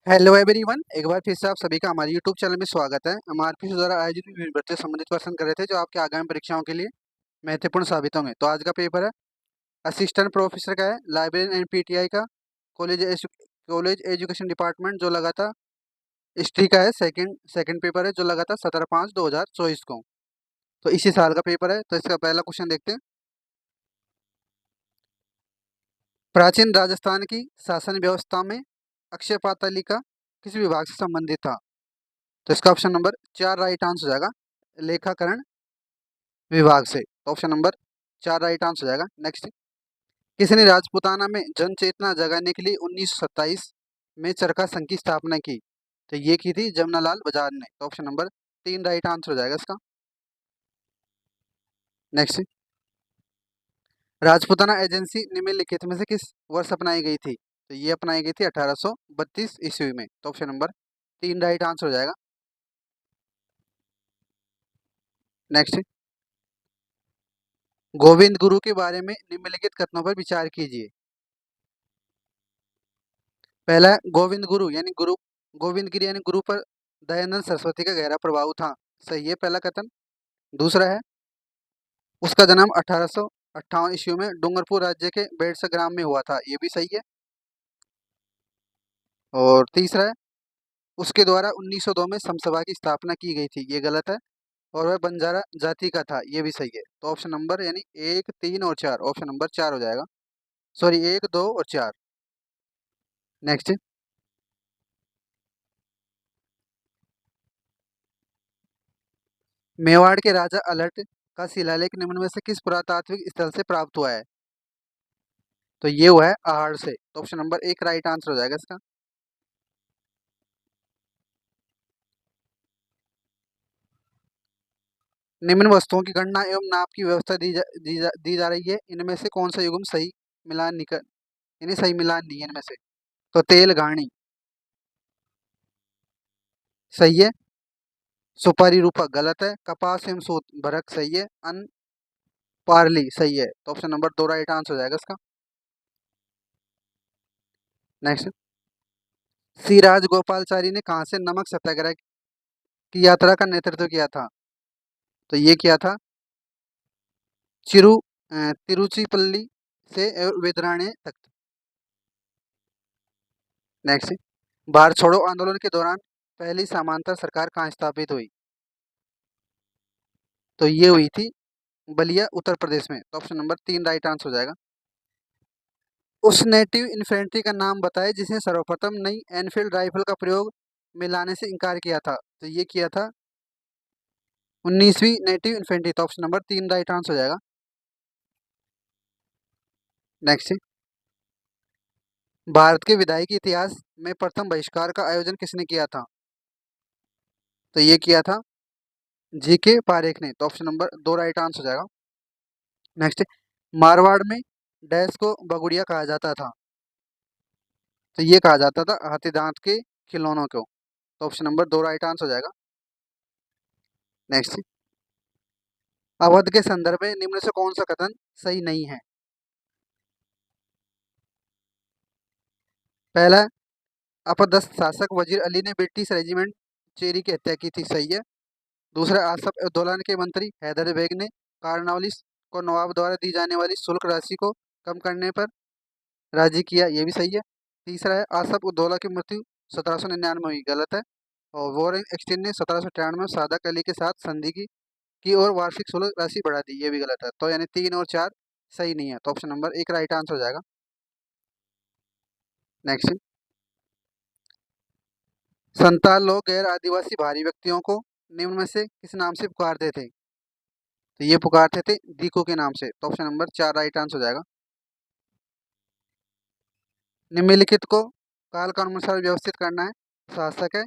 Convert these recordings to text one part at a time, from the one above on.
Hello everyone, एक बार फिर से आप सभी का हमारे यूट्यूब चैनल में स्वागत है। एमआरपी द्वारा आयोजित विभिन्न भर्ती से संबंधित क्वेश्चन कर रहे थे जो आपके आगामी परीक्षाओं के लिए महत्वपूर्ण साबित होंगे। तो आज का पेपर है असिस्टेंट प्रोफेसर का है, लाइब्रेरियन एंड पीटीआई का, कॉलेज एजुकेशन डिपार्टमेंट जो लगा था, हिस्ट्री का है, सेकंड सेकंड पेपर है जो लगा था 17/5/2024 को। तो इसी साल का पेपर है। तो इसका पहला क्वेश्चन देखते हैं। प्राचीन राजस्थान की शासन व्यवस्था में अक्षय पातालिका किस विभाग से संबंधित था? तो इसका ऑप्शन नंबर 4 राइट आंसर हो जाएगा, लेखाकरण विभाग से। तो ऑप्शन नंबर 4 राइट आंसर हो जाएगा। नेक्स्ट, किसने राजपूताना में जन चेतना जगाने के लिए 1927 में चरखा संघ की स्थापना की? तो ये की थी जमनालाल बजाज ने। तो ऑप्शन नंबर 3 राइट आंसर हो जाएगा इसका। नेक्स्ट, राजपूताना एजेंसी निम्नलिखित में से किस वर्ष अपनाई गई थी? तो ये अपनाई गई थी 1832 ईस्वी में। तो ऑप्शन नंबर 3 राइट आंसर हो जाएगा। नेक्स्ट, गोविंद गुरु के बारे में निम्नलिखित कथनों पर विचार कीजिए। पहला है, गोविंद गुरु यानी गुरु गोविंद गिरी यानी गुरु पर दयानंद सरस्वती का गहरा प्रभाव था। सही है पहला कथन। दूसरा है, उसका जन्म 1858 ईस्वी में डूंगरपुर राज्य के बेड़सा ग्राम में हुआ था। ये भी सही है। और तीसरा है, उसके द्वारा 1902 में समसभा की स्थापना की गई थी। ये गलत है। और वह बंजारा जाति का था। ये भी सही है। तो ऑप्शन नंबर यानी 1, 3 और 4, ऑप्शन नंबर 4 हो जाएगा। सॉरी, 1, 2 और 4। नेक्स्ट, मेवाड़ के राजा अलर्ट का शिलालेख निम्न में से किस पुरातात्विक स्थल से प्राप्त हुआ है? तो ये हुआ है आहड़ से। तो ऑप्शन नंबर 1 राइट आंसर हो जाएगा इसका। निम्न वस्तुओं की गणना एवं नाप की व्यवस्था दी जा रही है। इनमें से कौन सा युग्म सही मिलान निकल यानी सही मिलान नहीं है इनमें से? तो तेल घाणी सही है। सुपारी रूपक गलत है। कपास एवं सूत भरक सही है। अन पार्ली सही है। तो ऑप्शन नंबर 2 राइट आंसर हो जाएगा इसका। नेक्स्ट, सी राजगोपालचारी ने कहाँ से नमक सत्याग्रह की यात्रा का नेतृत्व किया था? तो ये किया था तिरुचिपल्ली से वेदराणे तक। नेक्स्ट, भारत छोड़ो आंदोलन के दौरान पहली समांतर सरकार कहाँ स्थापित हुई? तो ये हुई थी बलिया उत्तर प्रदेश में। तो ऑप्शन नंबर 3 राइट आंसर हो जाएगा। उस नेटिव इन्फेंट्री का नाम बताए जिसने सर्वप्रथम नई एनफील्ड राइफल का प्रयोग में लाने से इनकार किया था? तो ये किया था 19वीं नेटिव इन्फेंट्री। तो ऑप्शन नंबर 3 राइट आंसर हो जाएगा। नेक्स्ट, भारत के विधायी इतिहास में प्रथम बहिष्कार का आयोजन किसने किया था? तो ये किया था जीके पारेख ने। तो ऑप्शन नंबर 2 राइट आंसर हो जाएगा। नेक्स्ट, मारवाड़ में डैश को बगुड़िया कहा जाता था? तो ये कहा जाता था हाथी दांत के खिलौनों को। तो ऑप्शन नंबर 2 राइट आंसर हो जाएगा। नेक्स्ट, अवध के संदर्भ में निम्न से कौन सा कथन सही नहीं है? पहला, अपदस्थ शासक वजीर अली ने ब्रिटिश रेजिमेंट चेरी की हत्या की थी। सही है। दूसरा, आसफ उद्दौला के मंत्री हैदर बेग ने कार्नवालिस को नवाब द्वारा दी जाने वाली शुल्क राशि को कम करने पर राजी किया। ये भी सही है। तीसरा है, आसफ उद्दौला की मृत्यु 1799 हुई। गलत है। और वॉरेन एक्सचेंज ने 1793 में सादक अली के साथ संधि की और वार्षिक शुल्क राशि बढ़ा दी। ये भी गलत है। तो यानी 3 और 4 सही नहीं है। तो ऑप्शन नंबर 1 राइट आंसर हो जाएगा। नेक्स्ट, संताल लोग गैर आदिवासी भारी व्यक्तियों को निम्न में से किस नाम से पुकारते थे? तो ये पुकारते थे दीको के नाम से। तो ऑप्शन नंबर 4 राइट आंसर हो जाएगा। निम्नलिखित को काल के अनुसार व्यवस्थित करना है। शासक है,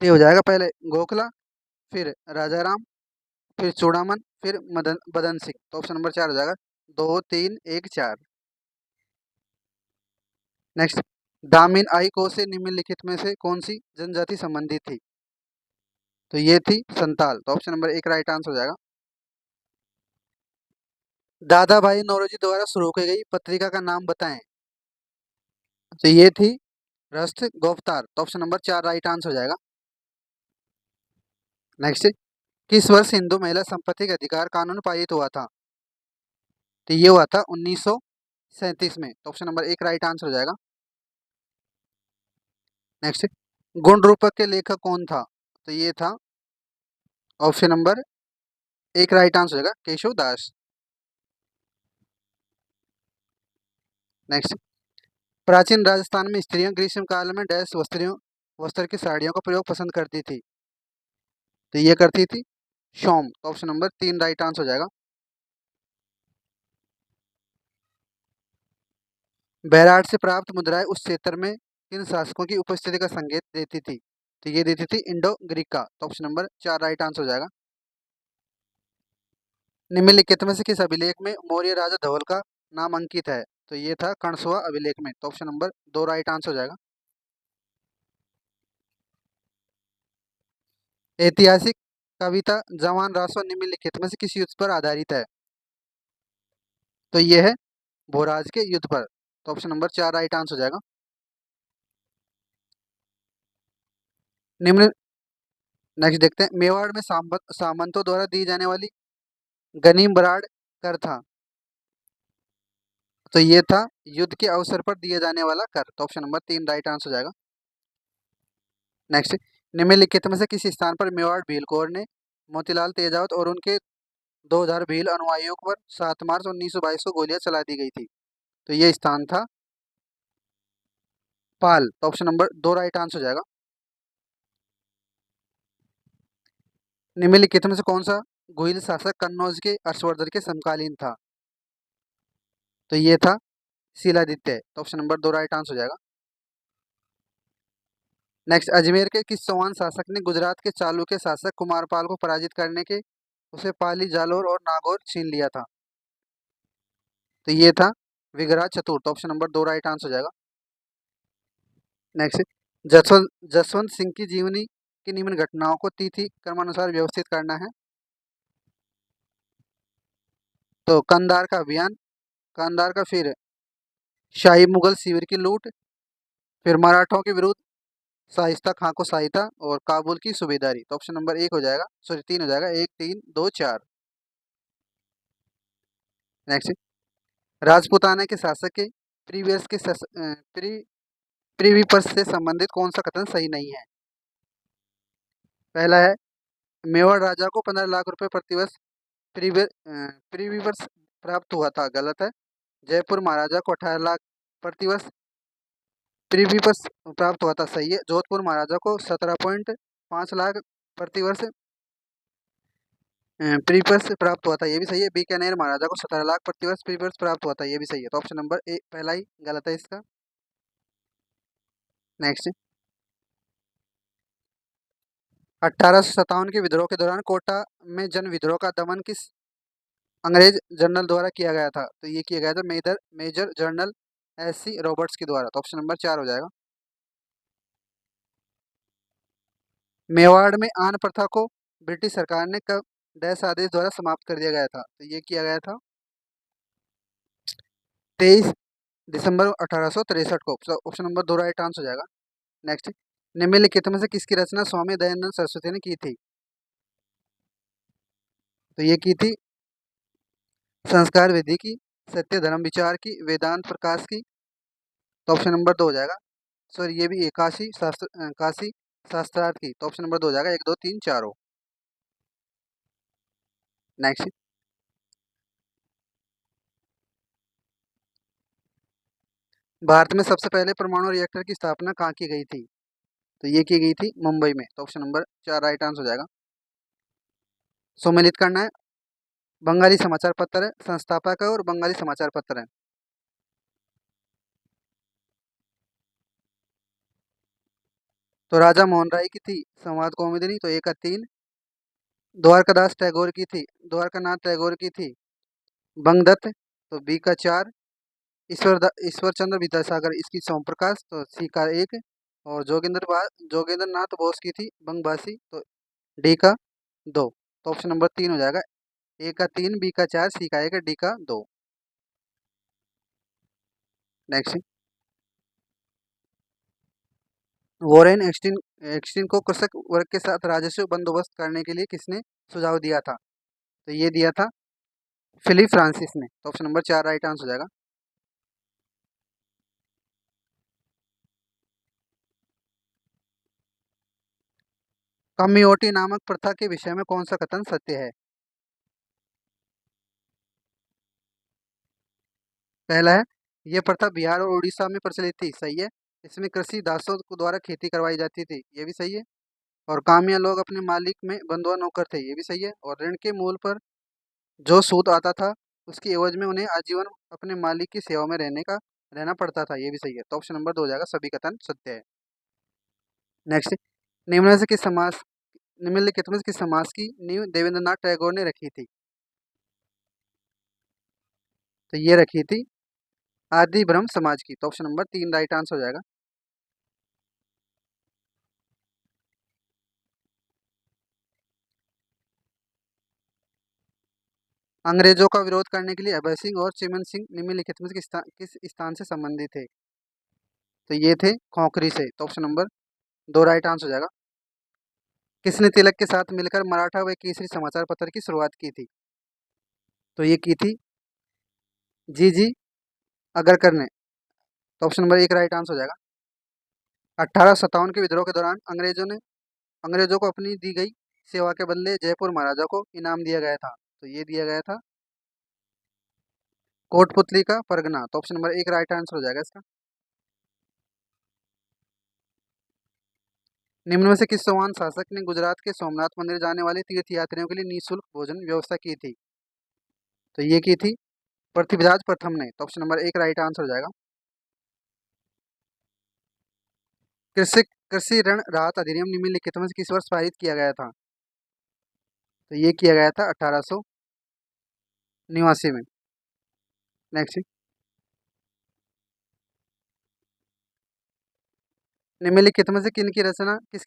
ये हो जाएगा पहले गोखला, फिर राजा राम, फिर चूड़ामन, फिर मदन बदन सिंह। तो ऑप्शन नंबर 4 हो जाएगा। 2, 3, 1, 4। नेक्स्ट, दामिन आई को से निम्नलिखित में से कौन सी जनजाति संबंधित थी? तो ये थी संताल। तो ऑप्शन नंबर 1 राइट आंसर हो जाएगा। दादा भाई नौरोजी द्वारा शुरू की गई पत्रिका का नाम बताएं। तो ये थी रस्त गोफ्तार, तो ऑप्शन नंबर 4 राइट आंसर हो जाएगा। नेक्स्ट, किस वर्ष हिंदू महिला संपत्ति के अधिकार कानून पारित हुआ था? तो ये हुआ था 1937 में, तो ऑप्शन नंबर 1 राइट आंसर हो जाएगा। नेक्स्ट, गुण रूपक के लेखक कौन था? तो ये था ऑप्शन नंबर 1 राइट आंसर हो जाएगा, केशव दास। नेक्स्ट, प्राचीन राजस्थान में स्त्रियां ग्रीष्म काल में डैश वस्त्र की साड़ियों का प्रयोग पसंद करती थी? तो ये करती थी शोम, तो ऑप्शन नंबर 3 राइट आंसर हो जाएगा। बैराट से प्राप्त मुद्राएं उस क्षेत्र में किन शासकों की उपस्थिति का संकेत देती थी? तो ये देती थी इंडो ग्रीक का, तो ऑप्शन नंबर 4 राइट आंसर हो जाएगा। निम्नलिखित में से किस अभिलेख में मौर्य राजा धवल का नाम अंकित है? तो ये था कणसुआ अभिलेख में, तो ऑप्शन नंबर 2 राइट आंसर हो जाएगा। ऐतिहासिक कविता जवान रासो निम्नलिखित में से किस युद्ध पर आधारित है? तो ये है भोराज के युद्ध पर, तो ऑप्शन नंबर 4 राइट आंसर हो जाएगा। निम्न नेक्स्ट देखते हैं, मेवाड़ में सामंतों द्वारा दी जाने वाली गनीम बराड़ कर था? तो ये था युद्ध के अवसर पर दिए जाने वाला कर, तो ऑप्शन नंबर 3 राइट आंसर हो जाएगा। नेक्स्ट, निम्नलिखित में से किस स्थान पर मेवाड़ भील कौर ने मोतीलाल तेजावत और उनके 2000 भील अनुयायियों पर 7 मार्च 1922 को गोलियां चला दी गई थी? तो ये स्थान था पाल, तो ऑप्शन नंबर 2 राइट आंसर हो जाएगा। निम्नलिखित में से कौन सा गुहिल शासक कन्नौज के हर्षवर्धन के समकालीन था? तो ये था शीलादित्य, तो ऑप्शन नंबर 2 राइट आंसर हो जाएगा। नेक्स्ट, अजमेर के किस चौहान शासक ने गुजरात के चालुक्य शासक कुमारपाल को पराजित करने के उसे पाली, जालोर और नागौर छीन लिया था? तो ये था विग्रह चतुर्थ, ऑप्शन नंबर 2 राइट आंसर हो जाएगा। नेक्स्ट, जसवंत सिंह की जीवनी की निम्न घटनाओं को तिथि क्रमानुसार व्यवस्थित करना है। तो कंधार का अभियान, कंधार का, फिर शाही मुगल शिविर की लूट, फिर मराठों के विरुद्ध शाइस्ता खां को सहायता, और काबुल की सूबेदारी, तो ऑप्शन नंबर 1 हो जाएगा, सॉरी 3 हो जाएगा, 1 3 2 4। नेक्स्ट, राजपूताना के शासक के प्रीवियस के प्रीविपर्स से संबंधित कौन सा कथन सही नहीं है? पहला है, मेवाड़ राजा को 15 लाख रुपए प्रतिवर्ष प्रीविपर्स प्राप्त हुआ था, गलत है। जयपुर महाराजा को 18 लाख प्रतिवर्ष प्रीविपर्स प्राप्त हुआ था, सही है। जोधपुर महाराजा को 17.5 लाख प्रतिवर्ष प्रीविपर्स प्राप्त हुआ था, ये भी सही है। बीकानेर महाराजा को 17 लाख प्रतिवर्ष प्रीविपर्स प्राप्त हुआ था, ये भी सही है। तो ऑप्शन नंबर ए पहला ही गलत है इसका। नेक्स्ट, 1857 के विद्रोह के दौरान कोटा में जन विद्रोह का दमन किस अंग्रेज जनरल द्वारा किया गया था? तो ये किया गया था मेजर जनरल एस.सी. रॉबर्ट्स के द्वारा, तो ऑप्शन नंबर 4 हो जाएगा। मेवाड़ में आन प्रथा को ब्रिटिश सरकार ने कब डैश आदेश द्वारा समाप्त कर दिया गया था? तो ये किया गया था 23 दिसंबर 1863 को, तो ऑप्शन नंबर 2 राइट आंसर हो जाएगा। नेक्स्ट, निम्नलिखित में से किसकी रचना स्वामी दयानंद सरस्वती ने की थी? तो ये की थी संस्कार विधि की, सत्य धर्म विचार की, वेदांत प्रकाश की, तो ऑप्शन नंबर 2 हो जाएगा। सॉरी, ये भी काशी शास्त्रार्थ की, तो ऑप्शन नंबर 2 हो जाएगा, 1 2 3 4 हो। नेक्स्ट, भारत में सबसे पहले परमाणु रिएक्टर की स्थापना कहाँ की गई थी? तो ये की गई थी मुंबई में, तो ऑप्शन नंबर 4 राइट आंसर हो जाएगा। सुमेलित करना है, बंगाली समाचार पत्र है, संस्थापक है और बंगाली समाचार पत्र है। तो राजा मोहन राय की थी संवाद कौमुदिनी, तो 1 का 3। द्वारकादास टैगोर की थी, द्वारकानाथ टैगोर की थी बंगदत्त, तो बी का 4। ईश्वर चंद्र विद्यासागर इसकी सोम प्रकाश, तो सी का 1। और जोगेंद्र नाथ बोस की थी बंगभाषी, तो डी का 2, तो ऑप्शन नंबर 3 हो जाएगा। ए का 3, बी का 4, सी का 1, डी का 2। नेक्स्ट, वॉरेन एक्सटिन एक्सटिन को कृषक वर्ग के साथ राजस्व बंदोबस्त करने के लिए किसने सुझाव दिया था? तो ये दिया था फिलिप फ्रांसिस ने। तो ऑप्शन नंबर 4 राइट आंसर हो जाएगा। कमियोटी नामक प्रथा के विषय में कौन सा कथन सत्य है? पहला है, ये प्रथा बिहार और उड़ीसा में प्रचलित थी, सही है। इसमें कृषि दासों को द्वारा खेती करवाई जाती थी, ये भी सही है। और कामया लोग अपने मालिक में बंधुआ नौकर थे, ये भी सही है। और ऋण के मूल पर जो सूद आता था, उसकी एवज में उन्हें आजीवन अपने मालिक की सेवा में रहना पड़ता था, ये भी सही है। तो ऑप्शन नंबर 2 हो जाएगा, सभी कथन सत्य है। नेक्स्ट, निम्न से किस समास निम्नलिखित में से किस समास की नींव देवेंद्रनाथ टैगोर ने रखी थी? तो ये रखी थी आदि ब्रह्म समाज की। तो ऑप्शन नंबर 3 राइट आंसर हो जाएगा। अंग्रेजों का विरोध करने के लिए अभय सिंह और चिमन सिंह निम्नलिखित में से किस स्थान से संबंधित थे? तो ये थे खोखरी से। तो ऑप्शन नंबर 2 राइट आंसर हो जाएगा। किसने तिलक के साथ मिलकर मराठा व केसरी समाचार पत्र की शुरुआत की थी? तो ये की थी जी जी अगरकर ने। तो ऑप्शन नंबर 1 राइट आंसर हो जाएगा। 1857 के विद्रोह के दौरान अंग्रेजों को अपनी दी गई सेवा के बदले जयपुर महाराजा को इनाम दिया गया था। तो ये दिया गया था कोटपुतली का परगना। तो ऑप्शन नंबर 1 राइट आंसर हो जाएगा इसका। निम्न में से किस चौहान शासक ने गुजरात के सोमनाथ मंदिर जाने वाले तीर्थ यात्रियों के लिए निःशुल्क भोजन व्यवस्था की थी? तो ये की थी पृथ्वीराज प्रथम ने। तो ऑप्शन नंबर 1 राइट आंसर हो जाएगा। कृषि कृषि ऋण राहत अधिनियम निम्नलिखित में से किस वर्ष पारित किया गया था? तो ये किया गया था 1889 में। नेक्स्ट, निम्नलिखित में से किसकी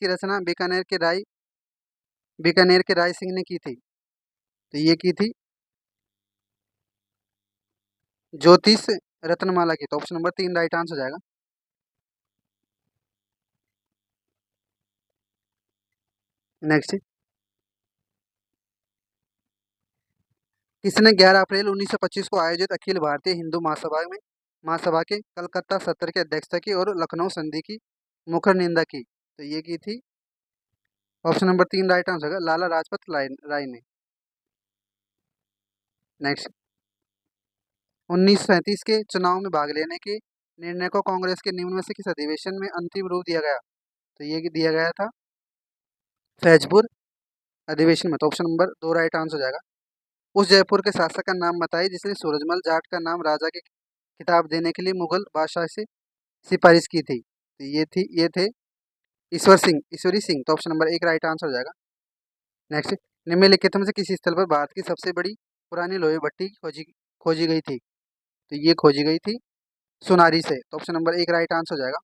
रचना बीकानेर के राय सिंह ने की थी? तो ये की थी ज्योतिष रत्नमाला की। तो ऑप्शन नंबर 3 राइट आंसर हो जाएगा। नेक्स्ट, किसने 11 अप्रैल 1925 को आयोजित अखिल भारतीय हिंदू महासभा के कलकत्ता सत्र की अध्यक्षता की और लखनऊ संधि की मुखर निंदा की? तो ये की थी ऑप्शन नंबर 3 राइट आंसर होगा, लाला लाजपत राय ने। नेक्स्ट, 1937 के चुनाव में भाग लेने के निर्णय को कांग्रेस के निम्न में से किस अधिवेशन में अंतिम रूप दिया गया? तो ये दिया गया था फैजपुर अधिवेशन में। तो ऑप्शन नंबर 2 राइट आंसर हो जाएगा। उस जयपुर के शासक का नाम बताइए जिसने सूरजमल जाट का नाम राजा के खिताब देने के लिए मुगल बादशाह से सिफारिश की थी? तो ये थे ईश्वरी सिंह। तो ऑप्शन नंबर 1 राइट आंसर हो जाएगा। नेक्स्ट, निम्नलिखित में से किस स्थल पर भारत की सबसे बड़ी पुरानी लोहे भट्टी खोजी खोजी गई थी? तो ये खोजी गई थी सोनारी से। तो ऑप्शन नंबर 1 राइट आंसर हो जाएगा।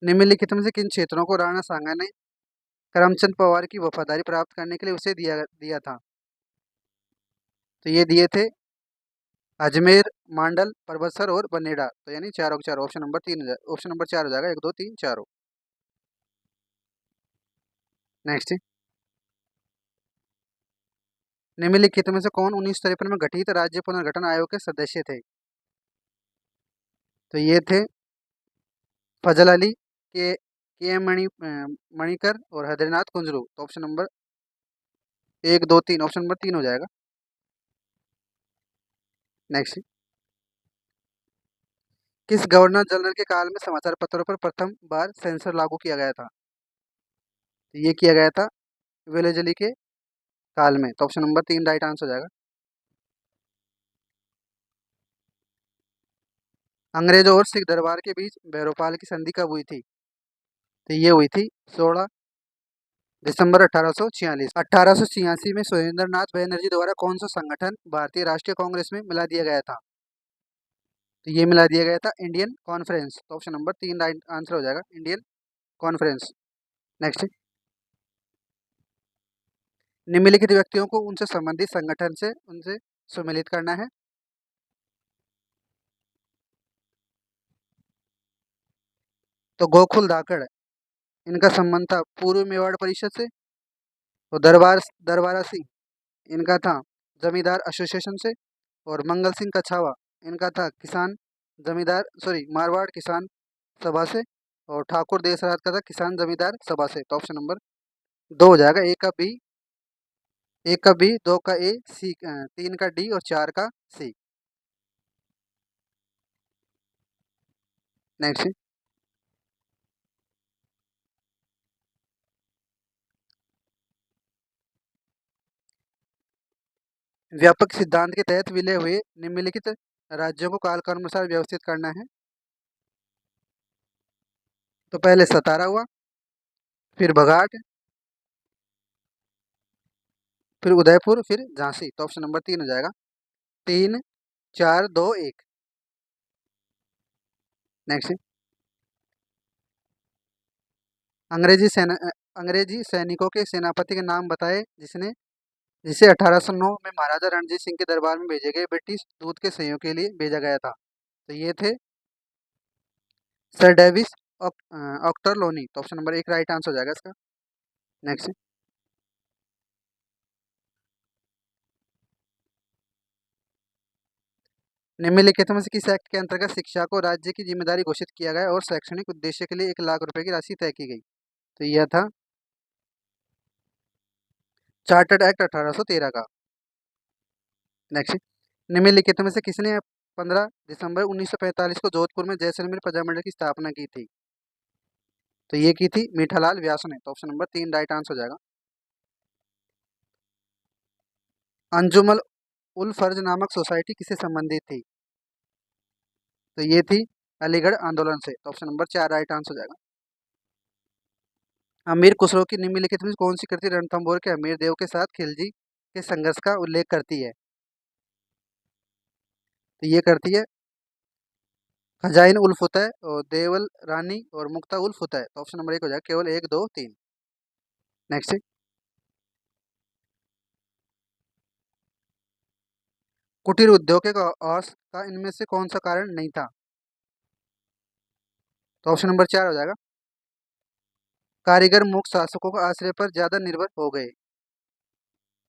निम्नलिखित में से किन क्षेत्रों को राणा सांगा ने करमचंद पवार की वफादारी प्राप्त करने के लिए उसे दिया दिया था? तो ये दिए थे अजमेर, मांडल, परबतसर और बनेड़ा। तो यानी चारों के चारों। ऑप्शन नंबर 4 हो जाएगा, 1 2 3 4। नेक्स्ट, निम्नलिखित में से कौन 1953 में गठित राज्य पुनर्गठन आयोग के सदस्य थे? तो ये थे फजल अली के एम मणिकर और हरिनाथ कुंजरू। तो ऑप्शन नंबर 1 2 3, ऑप्शन नंबर 3 हो जाएगा। नेक्स्ट, किस गवर्नर जनरल के काल में समाचार पत्रों पर प्रथम बार सेंसर लागू किया गया था? तो ये किया गया था वेलेजली के काल में। तो ऑप्शन नंबर 3 राइट आंसर हो जाएगा। अंग्रेजों और सिख दरबार के बीच भैरोपाल की संधि कब हुई थी? तो ये हुई थी 16 दिसंबर 1846। 1886 में सुरेंद्र नाथ बैनर्जी द्वारा कौन सा संगठन भारतीय राष्ट्रीय कांग्रेस में मिला दिया गया था? तो ये मिला दिया गया था इंडियन कॉन्फ्रेंस। तो ऑप्शन नंबर 3 राइट आंसर हो जाएगा, इंडियन कॉन्फ्रेंस। नेक्स्ट, निम्नलिखित व्यक्तियों को उनसे संबंधित संगठन से उनसे सम्मिलित करना है। तो गोकुल धाकड़, इनका संबंध था पूर्व मेवाड़ परिषद से। और दरबारा सिंह, इनका था जमींदार एसोसिएशन से। और मंगल सिंह कछावा, इनका था किसान जमींदार सॉरी मारवाड़ किसान सभा से। और ठाकुर देसराज का था किसान जमींदार सभा से। तो ऑप्शन नंबर 2 हो जाएगा। एक का बी, 2 का ए, 3 का डी और 4 का सी। नेक्स्ट, व्यापक सिद्धांत के तहत विलय हुए निम्नलिखित राज्यों को कालक्रमानुसार व्यवस्थित करना है। तो पहले सतारा हुआ, फिर बघाट, फिर उदयपुर, फिर झांसी। तो ऑप्शन नंबर 3 हो जाएगा। 3, 4, 2, 1। नेक्स्ट, अंग्रेजी सैनिकों के सेनापति के नाम बताए जिसे 1809 में महाराजा रणजीत सिंह के दरबार में भेजे गए ब्रिटिश दूत के सहयोग के लिए भेजा गया था। तो ये थे सर डेविस ऑक्टरलोनी। तो ऑप्शन नंबर 1 राइट आंसर हो जाएगा इसका। नेक्स्ट, निम्नलिखित में से किस एक्ट के अंतर्गत शिक्षा को राज्य की जिम्मेदारी घोषित किया गया और शैक्षणिक उद्देश्य के लिए 1 लाख रुपए की राशि तय की गई। तो यह था चार्टर्ड एक्ट 1813 का। नेक्स्ट, निम्नलिखित में से किसने 15 दिसंबर 1945 को जोधपुर में जैसलमेर प्रजामंडल की स्थापना की थी। तो ये की थी मीठालाल व्यास ने। तो ऑप्शन नंबर 3 राइट आंसर हो जाएगा। अंजुमन उल फर्ज नामक सोसाइटी किससे संबंधित थी। तो ये थी अलीगढ़ आंदोलन से। तो ऑप्शन नंबर 4 राइट आंसर हो जाएगा। अमीर खुसरो की निम्नलिखित में कौन सी कृति रणथंभौर के अमीर देव के साथ खिलजी के संघर्ष का उल्लेख करती है। तो ये करती है खजाइन उल फतह और देवल रानी और मुक्ता उल फतह। तो ऑप्शन नंबर 1 हो जाएगा। केवल 1, 2, 3। नेक्स्ट, कुटीर उद्योग के अर्थशास्त्र का इनमें से कौन सा कारण नहीं था। तो ऑप्शन नंबर 4 हो जाएगा। कारीगर मुख्य शासकों के आश्रय पर ज्यादा निर्भर हो गए।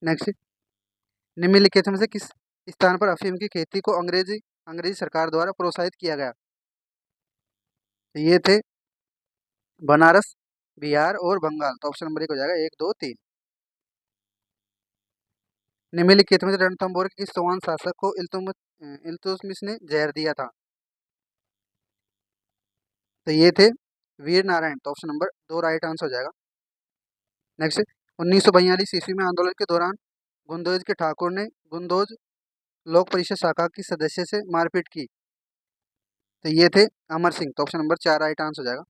नेक्स्ट, निम्नलिखित में से किस स्थान पर अफीम की खेती को अंग्रेजी सरकार द्वारा प्रोत्साहित किया गया। तो ये थे बनारस, बिहार और बंगाल। तो ऑप्शन नंबर 1 हो जाएगा। 1, 2, 3। निम्नलिखित में से रणथंभौर के किस चौहान शासक को इल्तुतमिश ने जहर दिया था। तो ये थे वीर नारायण। तो ऑप्शन नंबर 2 राइट आंसर हो जाएगा। नेक्स्ट, 1942 ईस्वी में आंदोलन के दौरान गुंदोज के ठाकुर ने गुंदोज लोक परिषद शाखा की सदस्य से मारपीट की। तो ये थे अमर सिंह। तो ऑप्शन नंबर 4 राइट आंसर हो जाएगा।